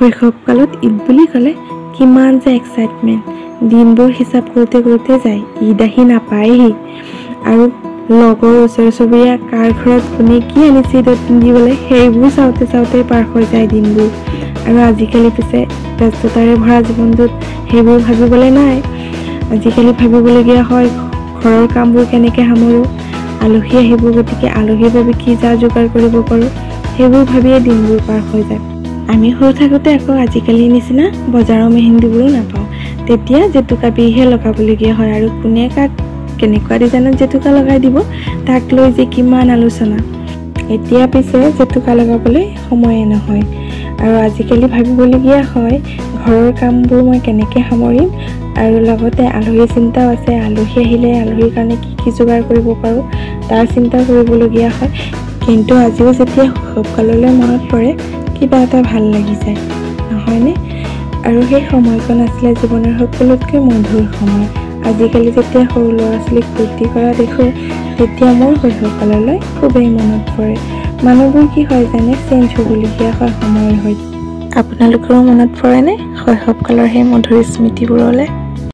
শৈশৱকালত ঈদ বুলি ক'লে কিমান যে এক্সাইটমেণ্ট, দিনবোৰ হিচাপ কৰোঁতে যায়, ঈদ আহি নাপায়হি আৰু লগৰ ওচৰ চুবুৰীয়া কাৰ ঘৰত কোনে কি আনিছে ঈদত পিন্ধিবলৈ সেইবোৰ চাওঁতে পাৰ হৈ যায় দিনবোৰ। আৰু আজিকালি পিছে ব্যস্ততাৰে ভৰা জীৱনটোত সেইবোৰ ভাবিবলৈ নাই। আজিকালি ভাবিবলগীয়া হয় ঘৰৰ কামবোৰ কেনেকৈ সামৰোঁ, আলহী আহিব গতিকে আলহীৰ বাবে কি যা যোগাৰ কৰিব পাৰোঁ, সেইবোৰ ভাবিয়ে দিনবোৰ পাৰ হৈ যায়। আমি সৰু থাকোঁতে আকৌ আজিকালিৰ নিচিনা বজাৰৰ মেহেন্দিবোৰো নাপাওঁ। তেতিয়া জেতুকা বিৰিহে লগাবলগীয়া হয় আৰু কোনে কাক কেনেকুৱা ডিজাইনত জেতুকা লগাই দিব তাক লৈ যে কিমান আলোচনা। এতিয়া পিছে জেতুকা লগাবলৈ সময়ে নহয় আৰু আজিকালি ভাবিবলগীয়া হয় ঘৰৰ কামবোৰ মই কেনেকৈ সামৰিম আৰু লগতে আলহীৰ চিন্তাও আছে। আলহী আহিলে আলহীৰ কাৰণে কি যোগাৰ কৰিব পাৰোঁ তাৰ চিন্তা কৰিবলগীয়া হয়। কিন্তু আজিও যেতিয়া শৈশৱকাললৈ মনত পৰে কিবা এটা ভাল লাগি যায়, নহয়নে? আৰু সেই সময়কণ আছিলে জীৱনৰ সকলোতকৈ মধুৰ সময়। আজিকালি যেতিয়া সৰু ল'ৰা ছোৱালীক ফূৰ্তি কৰা দেখোঁ তেতিয়া মোৰ শৈশৱকাললৈ খুবেই মনত পৰে। মানুহবোৰ কি হয় জানে, চেঞ্জ হ'বলগীয়া হয় সময়ৰ সৈতে। আপোনালোকৰো মনত পৰেনে শৈশৱকালৰ সেই মধুৰ স্মৃতিবোৰলৈ?